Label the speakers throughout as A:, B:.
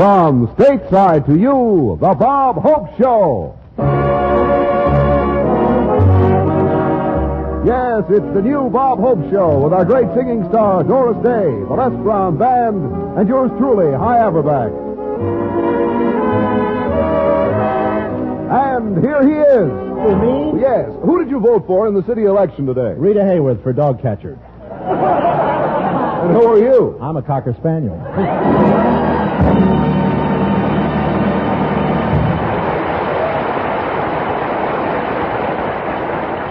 A: From stateside to you, the Bob Hope Show. Yes, it's the new Bob Hope Show with our great singing star, Doris Day, the Les Brown Band, and yours truly, Hi Averback. And here he is.
B: For me?
A: Yes. Who did you vote for in the city election today?
B: Rita Hayworth for dog catcher.
A: And who are you?
B: I'm a Cocker Spaniel.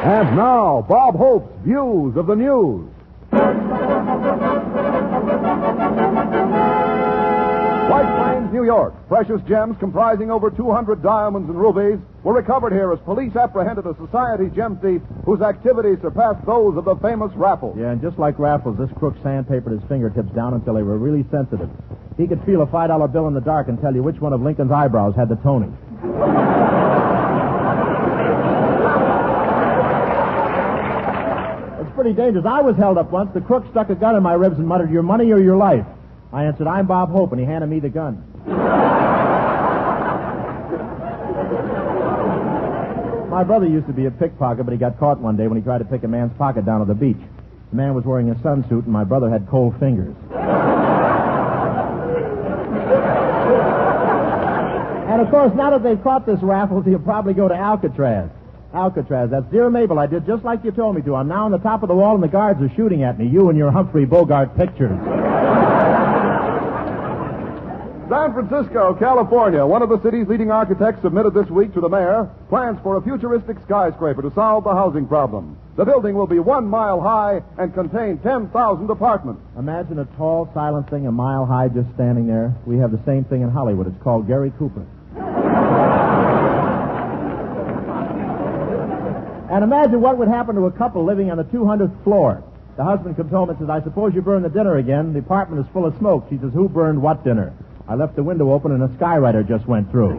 A: And now, Bob Hope's Views of the News. White Plains, New York. Precious gems comprising over 200 diamonds and rubies were recovered here as police apprehended a society gem thief whose activities surpassed those of the famous Raffles.
B: Yeah, and just like Raffles, this crook sandpapered his fingertips down until they were really sensitive. He could feel a $5 bill in the dark and tell you which one of Lincoln's eyebrows had the toning. It's pretty dangerous. I was held up once. The crook stuck a gun in my ribs and muttered, "Your money or your life?" I answered, "I'm Bob Hope," and he handed me the gun. My brother used to be a pickpocket, but he got caught one day when he tried to pick a man's pocket down at the beach. The man was wearing a sunsuit, and my brother had cold fingers. And, of course, now that they've caught this Raffles, he'll probably go to Alcatraz. Alcatraz, that's Dear Mabel, I did just like you told me to. I'm now on the top of the wall, and the guards are shooting at me. You and your Humphrey Bogart pictures.
A: San Francisco, California. One of the city's leading architects submitted this week to the mayor plans for a futuristic skyscraper to solve the housing problem. The building will be 1 mile high and contain 10,000 apartments.
B: Imagine a tall, silent thing a mile high just standing there. We have the same thing in Hollywood. It's called Gary Cooper. And imagine what would happen to a couple living on the 200th floor. The husband comes home and says, "I suppose you burned the dinner again. The apartment is full of smoke." She says, "Who burned what dinner?" "I left the window open and a skywriter just went through."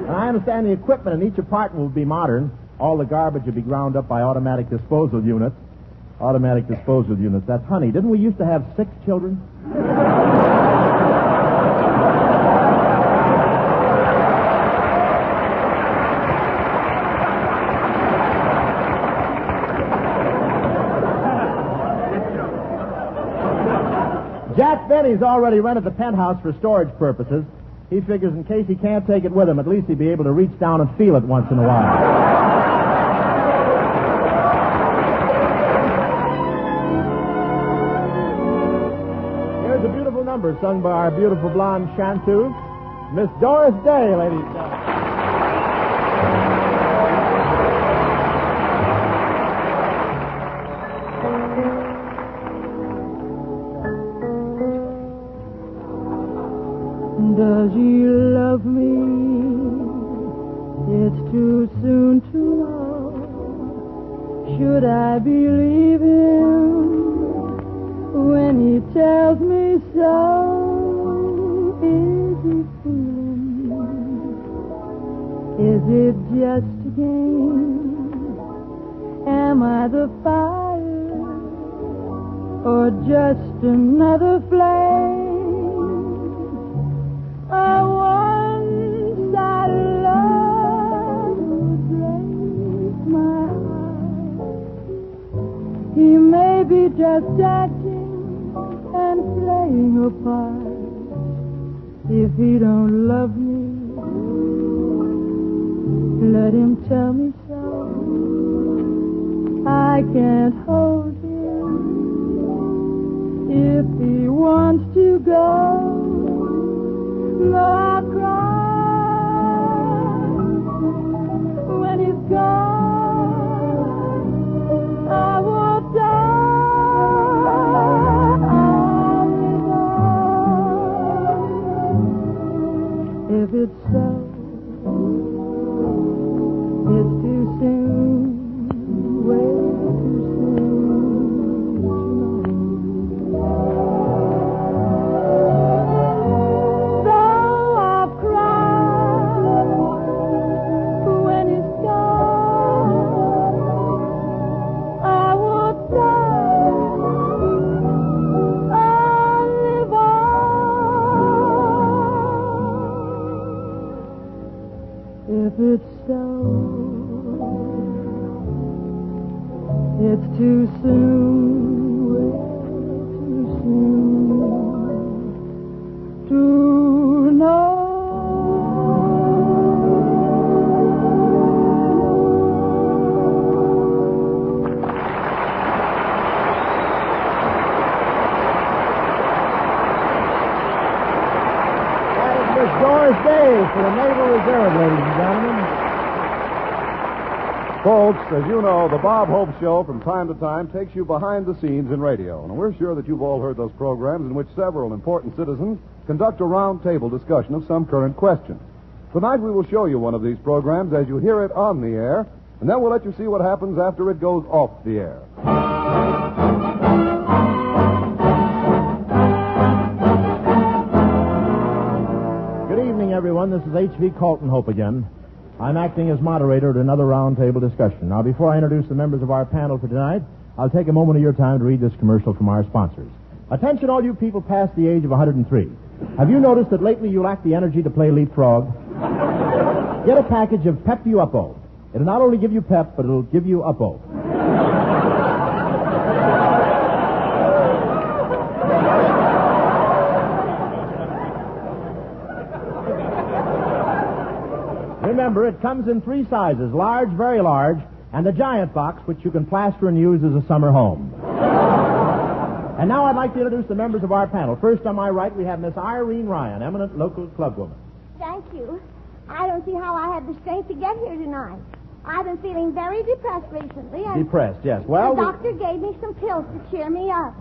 B: And I understand the equipment in each apartment will be modern. All the garbage will be ground up by automatic disposal units. Automatic disposal units. That's honey. Didn't we used to have 6 children? Jack Benny's already rented the penthouse for storage purposes. He figures in case he can't take it with him, at least he'll be able to reach down and feel it once in a while. Here's a beautiful number sung by our beautiful blonde chanteuse, Miss Doris Day, ladies and gentlemen.
C: Does he love me? It's too soon to know. Should I believe him when he tells me so? Is he feeling? Is it just a game? Am I the fire or just another flame? I one-sided love would break my heart. He may be just acting and playing a part. If he don't love me, let him tell me so. I can't hold him if he wants to go. No, I'll cry when he's gone. I won't die. I'll live on. If it's so, it's too soon. Way too soon to know. If it's so, it's too soon, way too soon to know.
B: Doris Day for the Naval Reserve, ladies and gentlemen.
A: Folks, as you know, the Bob Hope Show from time to time takes you behind the scenes in radio. And we're sure that you've all heard those programs in which several important citizens conduct a round-table discussion of some current question. Tonight we will show you one of these programs as you hear it on the air, and then we'll let you see what happens after it goes off the air.
B: Everyone, this is H.V. Colton Hope again. I'm acting as moderator at another roundtable discussion. Now, before I introduce the members of our panel for tonight, I'll take a moment of your time to read this commercial from our sponsors. Attention, all you people past the age of 103. Have you noticed that lately you lack the energy to play leapfrog? Get a package of Pep You Up-O. It'll not only give you pep, but it'll give you up-o. Remember, it comes in 3 sizes, large, very large, and the giant box, which you can plaster and use as a summer home. And now I'd like to introduce the members of our panel. First, on my right, we have Miss Irene Ryan, eminent local clubwoman.
D: Thank you. I don't see how I had the strength to get here tonight. I've been feeling very depressed recently. And
B: Depressed, yes. Well,
D: the doctor gave me some pills to cheer me up.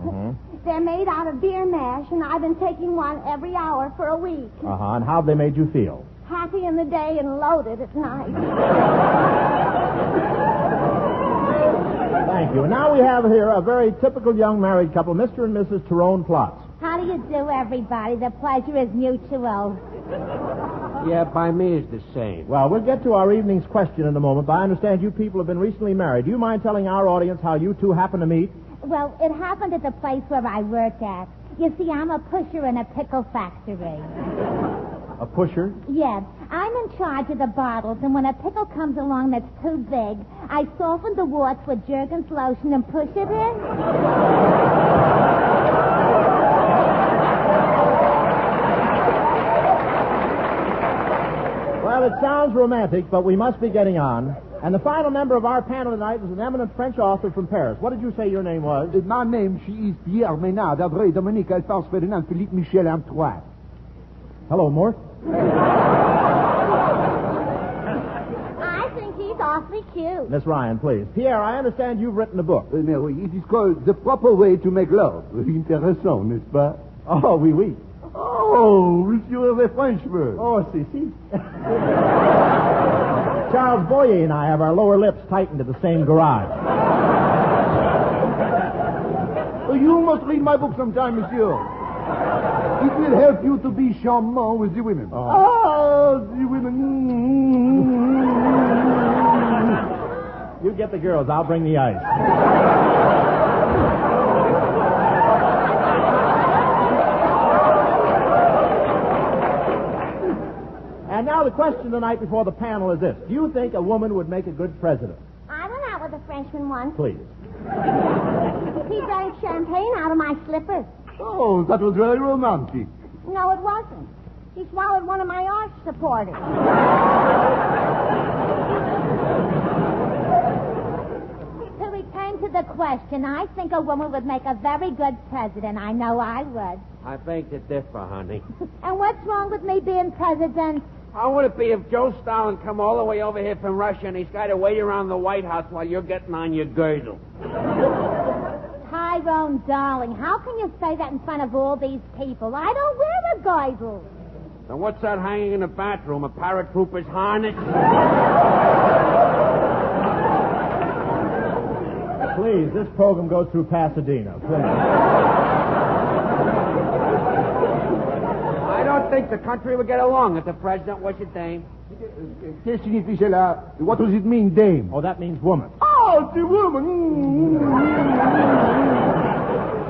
D: They're made out of beer mash, and I've been taking one every hour for a week.
B: And how have they made you feel?
D: Happy in the day and loaded at night.
B: Thank you. And now we have here a very typical young married couple, Mr. and Mrs. Tyrone Plotz.
D: How do you do, everybody? The pleasure is mutual.
E: Yeah, by me is the same.
B: Well, we'll get to our evening's question in a moment, but I understand you people have been recently married. Do you mind telling our audience how you two happened to meet?
D: Well, it happened at the place where I work at. You see, I'm a pusher in a pickle factory.
B: A pusher?
D: Yes. I'm in charge of the bottles, and when a pickle comes along that's too big, I soften the warts with Jergens lotion and push it in.
B: Well, it sounds romantic, but we must be getting on. And the final member of our panel tonight is an eminent French author from Paris. What did you say your name was?
F: My name, she is Pierre Ménard, André Dominique Alphonse Ferdinand Philippe Michel Antoine.
B: Hello, Mort.
D: I think he's awfully cute.
B: Miss Ryan, please. Pierre, I understand you've written a book.
F: Mais oui, it is called The Proper Way to Make Love. Intéressant, n'est-ce pas?
B: Oh, oui, oui.
F: Oh, monsieur the Frenchman.
B: Oh, si. Charles Boyer and I have our lower lips tightened at the same garage.
F: You must read my book sometime, monsieur. It will help you to be charmant with the women. The women.
B: You get the girls. I'll bring the ice. And now the question tonight before the panel is this. Do you think a woman would make a good president?
D: I went out with a Frenchman once.
B: Please.
D: He drank champagne out of my slippers.
F: Oh, that was very romantic.
D: No, it wasn't. He swallowed one of my arch supporters. To return to the question, I think a woman would make a very good president. I know I would.
E: I beg to differ, honey.
D: And what's wrong with me being president?
E: How would it be if Joe Stalin come all the way over here from Russia and he's got to wait around the White House while you're getting on your girdle?
D: Tyrone, darling, how can you say that in front of all these people? I don't wear a girdle.
E: Then what's that hanging in the bathroom? A paratrooper's harness?
B: Please, this program goes through Pasadena. Please.
E: I don't think the country would get along if the president was a dame.
F: Qu'est-ce que signifie cela? What does it mean, dame?
B: Oh, that means woman.
F: Oh, the woman.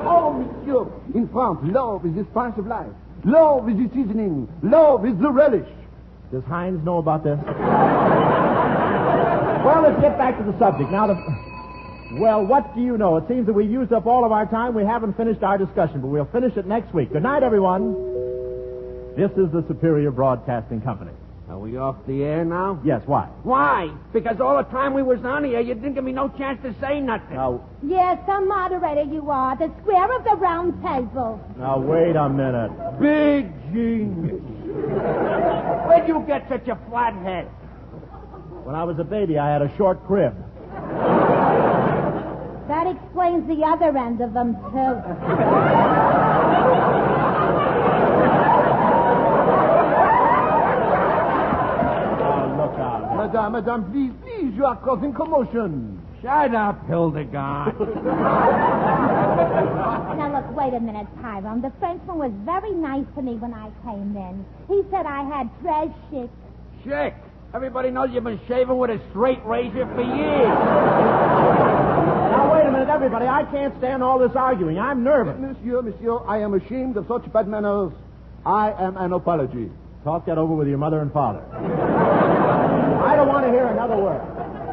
F: Oh, monsieur. In France, love is the spice of life. Love is the seasoning. Love is the relish.
B: Does Hines know about this? Well, let's get back to the subject. Now, well, what do you know? It seems that we've used up all of our time. We haven't finished our discussion, but we'll finish it next week. Good night, everyone. This is the Superior Broadcasting Company.
E: Are we off the air now?
B: Yes, why?
E: Why? Because all the time we was on here, you didn't give me no chance to say nothing.
D: Yes, some moderator you are. The square of the round table.
B: Now, wait a minute.
E: Big genius. Where'd you get such a flat head?
B: When I was a baby, I had a short crib.
D: That explains the other end of them, too.
F: Madame, please, you are causing commotion.
E: Shut up, Hildegard.
D: Now, look, wait a minute, Tyrone. The Frenchman was very nice to me when I came in. He said I had très chic.
E: Chic? Everybody knows you've been shaving with a straight razor for years.
B: Now, wait a minute, everybody. I can't stand all this arguing. I'm nervous.
F: Monsieur, I am ashamed of such bad manners. I am an apology.
B: Talk that over with your mother and father. I don't want to hear another word.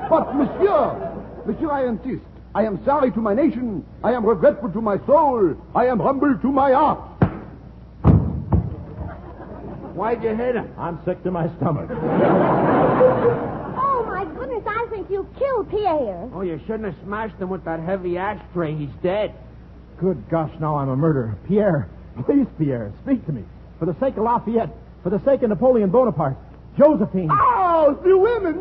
F: But, Monsieur, I insist. I am sorry to my nation. I am regretful to my soul. I am humble to my heart.
E: Why'd you hit him?
B: I'm sick to my stomach.
D: Oh, my goodness, I think you killed Pierre.
E: Oh, you shouldn't have smashed him with that heavy ashtray. He's dead.
B: Good gosh, now I'm a murderer. Pierre, please, Pierre, speak to me. For the sake of Lafayette, for the sake of Napoleon Bonaparte, Josephine.
F: Oh, the women!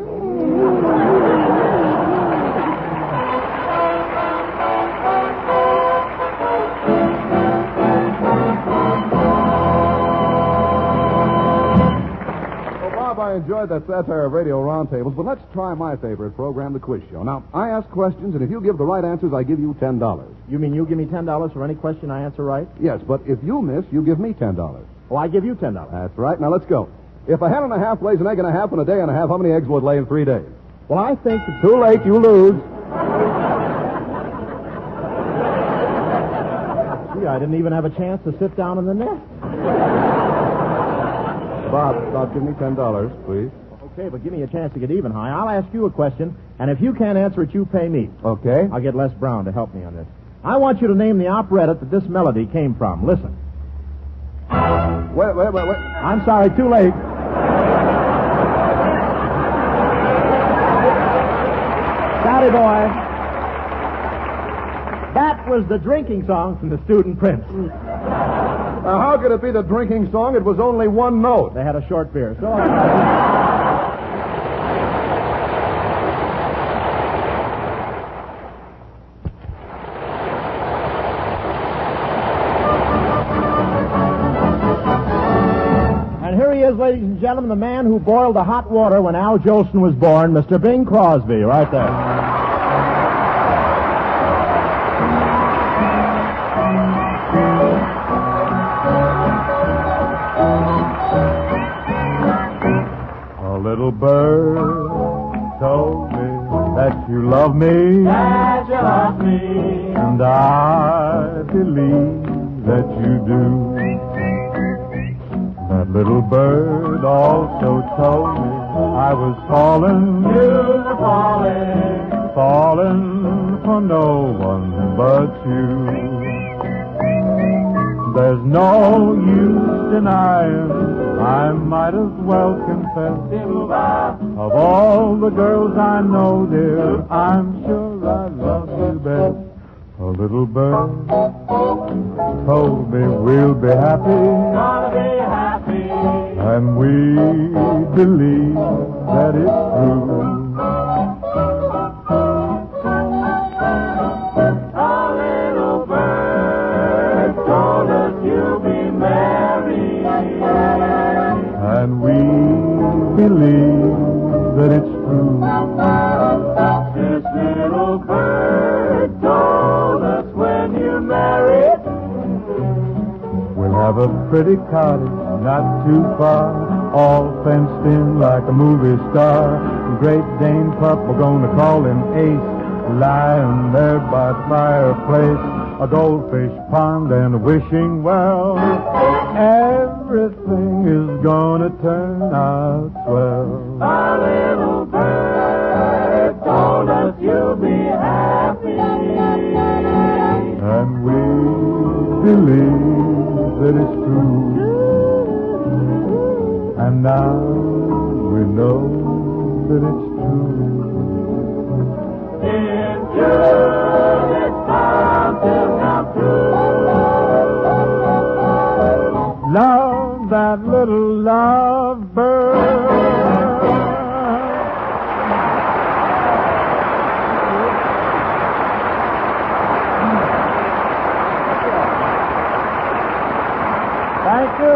A: Bob, I enjoyed that satire of radio roundtables, but let's try my favorite program, the quiz show. Now, I ask questions, and if you give the right answers, I give you $10.
B: You mean you give me $10 for any question I answer right?
A: Yes, but if you miss, you give me $10.
B: Oh, I give you $10.
A: That's right. Now, let's go. If a hen and a half lays an egg and a half in a day and a half, how many eggs will it lay in 3 days?
B: Well, I think...
A: Too late, you lose.
B: Gee, I didn't even have a chance to sit down in the nest.
A: Bob, give me $10, please.
B: Okay, but give me a chance to get even high. I'll ask you a question, and if you can't answer it, you pay me.
A: Okay.
B: I'll get Les Brown to help me on this. I want you to name the operetta that this melody came from. Listen.
A: Wait.
B: I'm sorry, too late. Sorry, boy. That was the drinking song from the Student Prince.
A: Now, how could it be the drinking song? It was only one note.
B: They had a short beer. So. And here he is, ladies and gentlemen, the man who boiled the hot water when Al Jolson was born, Mr. Bing Crosby, right there.
G: Little bird told me that you love me,
C: That you love me,
G: and I believe that you do. That little bird also told me I was falling,
C: you were
G: falling for no one but you. There's no use denying, I might as well confess, of all the girls I know, dear, I'm sure I love you best. A little bird told me we'll be happy,
C: gonna be happy.
G: and we believe that it's true.
C: A little bird told us you'll be married,
G: And we believe that it's true.
C: This little bird told us when you're married,
G: We'll have a pretty cottage not too far, all fenced in like a movie star. Great Dane pup, we're gonna call him Ace, lying there by the fireplace. A goldfish pond and a wishing well. Everything is gonna turn out swell.
C: A little bird told us you'll be happy.
G: And we believe that it's true. And now we know that it's true.
C: It's true, it's bound to come true.
G: Love that little lovebird. Thank you.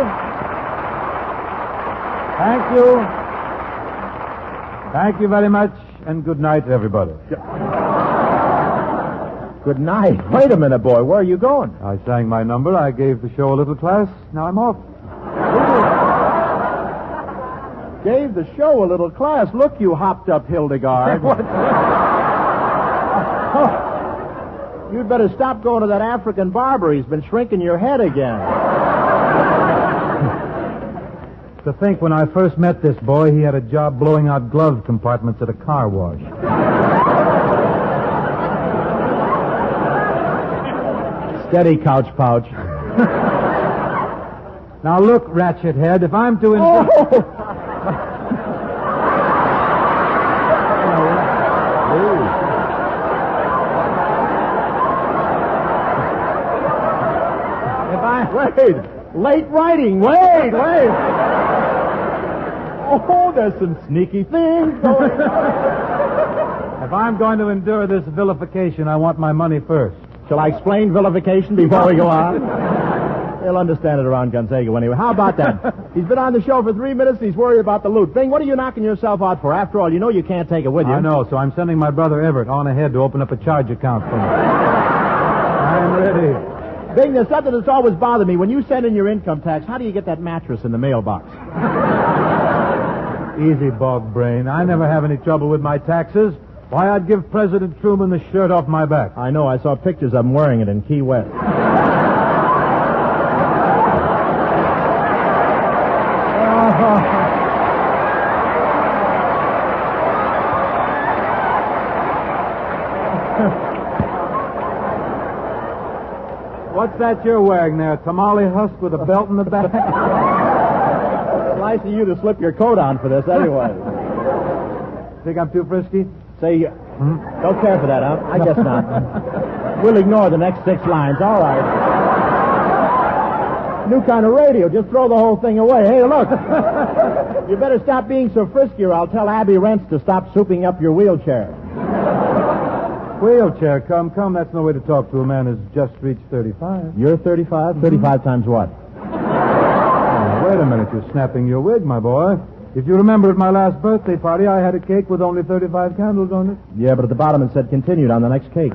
G: Thank you. Thank you very much, and good night, everybody.
B: Good night. Wait a minute, boy. Where are you going?
G: I sang my number. I gave the show a little class. Now I'm off.
B: Gave the show a little class. Look, you hopped up Hildegard.
G: What?
B: You'd better stop going to that African barber. He's been shrinking your head again.
G: To think when I first met this boy, he had a job blowing out glove compartments at a car wash.
B: Steady, couch pouch.
G: Now look, ratchet head, if I'm to...
B: Wait. Late writing. Wait. Oh, there's some sneaky things going on.
G: If I'm going to endure this vilification, I want my money first.
B: Shall I explain vilification before we go on? He'll understand it around Gonzaga anyway. How about that? He's been on the show for 3 minutes and he's worried about the loot. Bing, what are you knocking yourself out for? After all, you know you can't take it with you.
G: I know, so I'm sending my brother Everett on ahead to open up a charge account for me. I'm ready.
B: Bing, there's something that's always bothered me. When you send in your income tax, how do you get that mattress in the mailbox?
G: Easy, bog brain. I never have any trouble with my taxes. Why, I'd give President Truman the shirt off my back.
B: I know. I saw pictures of him wearing it in Key West.
G: What's that you're wearing there? Tamale husk with a belt in the back?
B: It's nice of you to slip your coat on for this anyway.
G: Think I'm too frisky?
B: Say, don't care for that, huh? I guess not. We'll ignore the next 6 lines. All right. New kind of radio. Just throw the whole thing away. Hey, look. You better stop being so frisky or I'll tell Abby Rents to stop souping up your wheelchair.
G: Wheelchair, come. That's no way to talk to a man who's just reached 35.
B: You're 35? 35 times what?
G: Oh, wait a minute. You're snapping your wig, my boy. If you remember at my last birthday party, I had a cake with only 35 candles on it.
B: Yeah, but at the bottom it said continued on the next cake.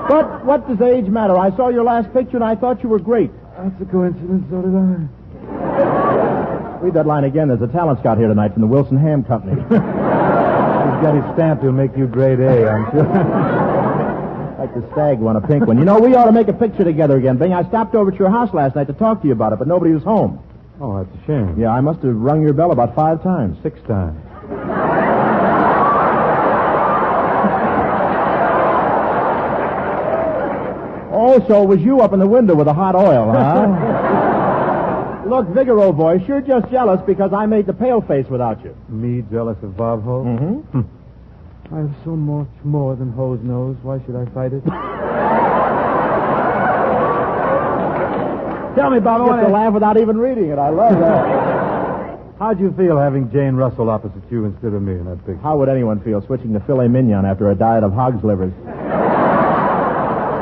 B: But what does age matter? I saw your last picture and I thought you were great.
G: That's a coincidence, so did I.
B: Read that line again. There's a talent scout here tonight from the Wilson Ham Company.
G: He's got his stamp. He'll make you grade A, I'm sure.
B: Like the stag won a pink one. You know, we ought to make a picture together again, Bing. I stopped over at your house last night to talk to you about it, but nobody was home.
G: Oh, that's a shame.
B: Yeah, I must have rung your bell about 5 times.
G: 6 times.
B: Oh, so it was you up in the window with the hot oil, huh? Look, Vigor, old boy, you're just jealous because I made the pale face without you.
G: Me jealous of Bob Hope?
B: Mm-hmm.
G: I have so much more than hose nose. Why should I fight it? Tell me, Bob,
B: I get to laugh without even reading it. I love that.
G: How'd you feel having Jane Russell opposite you instead of me in that picture?
B: How would anyone feel switching to filet mignon after a diet of hog's livers?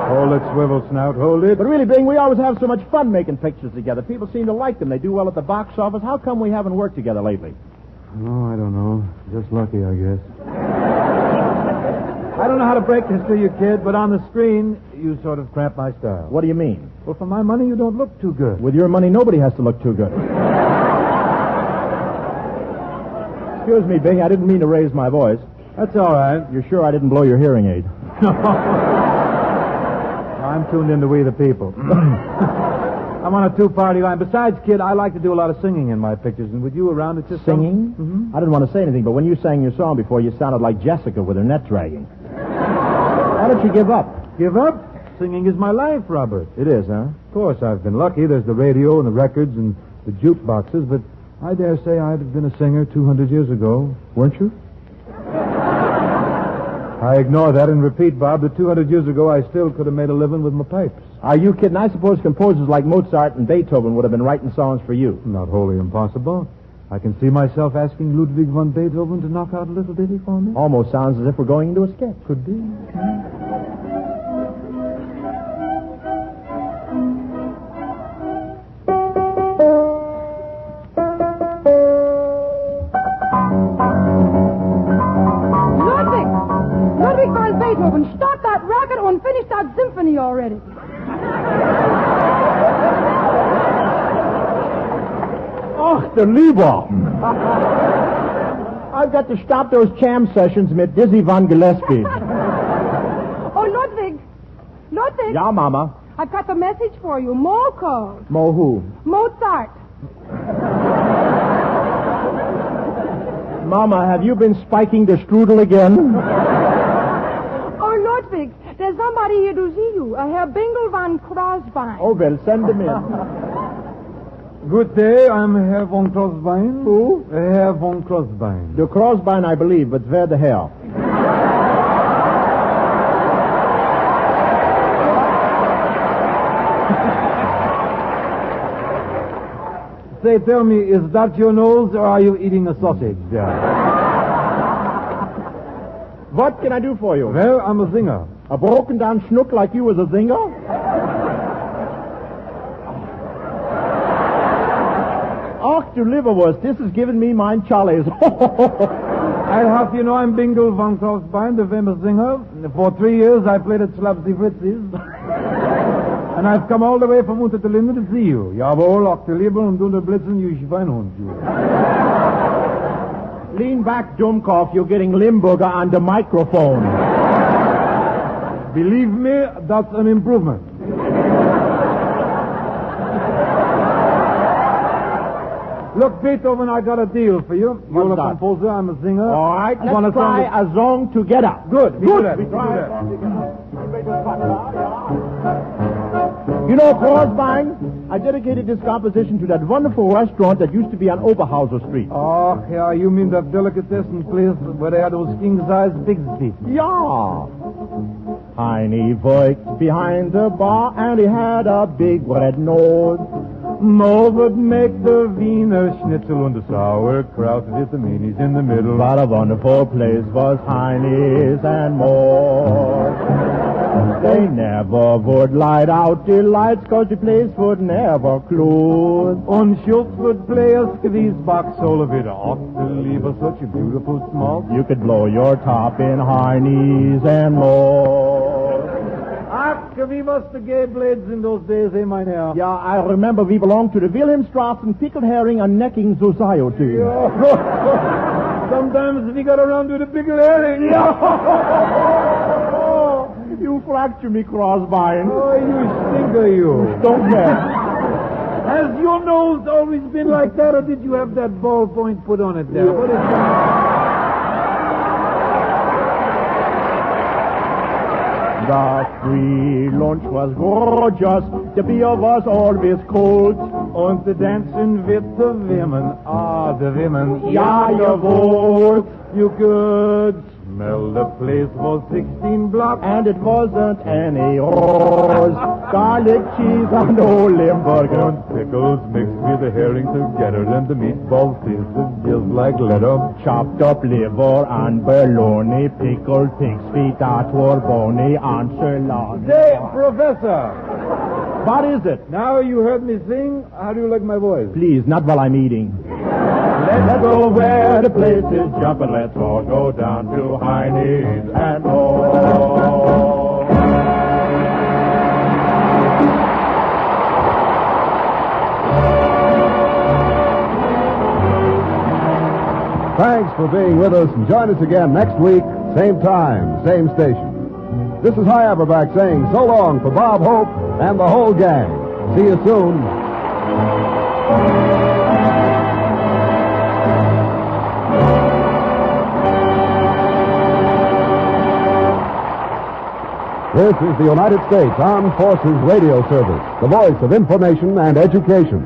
G: Hold it, swivel snout, hold it.
B: But really, Bing, we always have so much fun making pictures together. People seem to like them. They do well at the box office. How come we haven't worked together lately?
G: Oh, I don't know. Just lucky, I guess. I don't know how to break this to you, kid, but on the screen, you sort of cramp my style.
B: What do you mean?
G: Well, for my money, you don't look too good.
B: With your money, nobody has to look too good. Excuse me, Bing, I didn't mean to raise my voice.
G: That's all right.
B: You're sure I didn't blow your hearing aid?
G: I'm tuned into We the People. I'm on a two-party line. Besides, kid, I like to do a lot of singing in my pictures, and would you around it just
B: Singing?
G: Mm-hmm.
B: I didn't want to say anything, but when you sang your song before, you sounded like Jessica with her net dragging. Why don't you give up?
G: Give up? Singing is my life, Robert.
B: It is, huh?
G: Of course, I've been lucky. There's the radio and the records and the jukeboxes, but I dare say I'd have been a singer 200 years ago.
B: Weren't you?
G: I ignore that and repeat, Bob, that 200 years ago I still could have made a living with my pipes.
B: Are you kidding? I suppose composers like Mozart and Beethoven would have been writing songs for you.
G: Not wholly impossible. I can see myself asking Ludwig von Beethoven to knock out a little ditty for me.
B: Almost sounds as if we're going into a sketch.
G: Could be.
H: Ludwig von Beethoven, stop that racket and finish that symphony already.
B: Ach, der Lieber. I've got to stop those jam sessions mit Dizzy von Gillespie.
H: Oh, Ludwig. Ludwig.
B: Ja, Mama.
H: I've got the message for you. Mo called.
B: Mo who?
H: Mozart.
B: Mama, have you been spiking the strudel again?
H: Oh, Ludwig, there's somebody here to see you. Herr Bingle von Crosby.
B: Oh, well, send him in.
G: Good day, I'm Herr von Crosby.
B: Who?
G: Herr von Crosby.
B: The Crosby, I believe, but where the hell?
G: Say, tell me, is that your nose or are you eating a sausage?
B: What can I do for you?
G: Well, I'm a singer.
B: A broken down schnook like you is a singer? Ach, du Liverwurst, this is giving me mine Charlie's.
G: I'll have you know I'm Bingle von Crosby, the famous singer. For 3 years I played at Slapsy Fritzies. And I've come all the way from unter der Linde to see you. Jawohl, ach du Lieber, und du der Blitzen, you Schweinhund, you.
B: Lean back, Dummkopf, you're getting Limburger on the microphone.
G: Believe me, that's an improvement. Look, Beethoven, I got a deal for you.
B: What's
G: You're a
B: that?
G: composer, I'm a singer.
B: All right,
G: I wanna
B: let's try
G: song
B: a song together.
G: Good. We do that.
B: We
G: We do
B: try
G: that.
B: a song together. You know, Crosby, I dedicated this composition to that wonderful restaurant that used to be on Oberhauser Street.
G: Oh, yeah, you mean that delicatessen place where they had those king-size pigs' teeth?
B: Yeah. Heine worked behind the bar and he had a big red nose.
G: Mo would make the Wiener Schnitzel and the sauerkraut with the meanies in the middle.
B: What a wonderful place was Heine's and more. They never would light out the lights 'cause the place would never close.
G: Und Schultz would play a squeeze box solo with ach, du Lieber, such a beautiful small.
B: You could blow your top in Heine's and more.
G: Ach, wie was the gay blades in those days, eh, mein Herr?
B: Yeah, I remember we belonged to the Wilhelmstraßen Pickled Herring and Necking Society.
G: Sometimes we got around to the pickle herring.
B: You fracture me, Crosby.
G: Oh, you stinker, you.
B: Don't care.
G: Has your nose always been like that, or did you have that ballpoint put on it there? What is that?
B: The free lunch was gorgeous. The beer was always cold.
G: Und the dancing with the women. Ah, the women.
B: Ja, jawohl.
G: You could smell the place was 16 blocks.
B: And it wasn't any rose. Garlic cheese and old Limburger.
G: And pickles mixed with the herring together. And the meatballs tasted just like leather.
B: Chopped up liver and bologna. Pickled pig's feet that were bony and salami.
G: Say, Professor.
B: What is it?
G: Now you heard me sing. How do you like my voice?
B: Please, not while I'm eating. Let's go where the place is jumping. Let's all go down to Heine's and more.
A: Thanks for being with us, and join us again next week, same time, same station. This is Hy Averback saying so long for Bob Hope and the whole gang. See you soon. This is the United States Armed Forces Radio Service, the voice of information and education.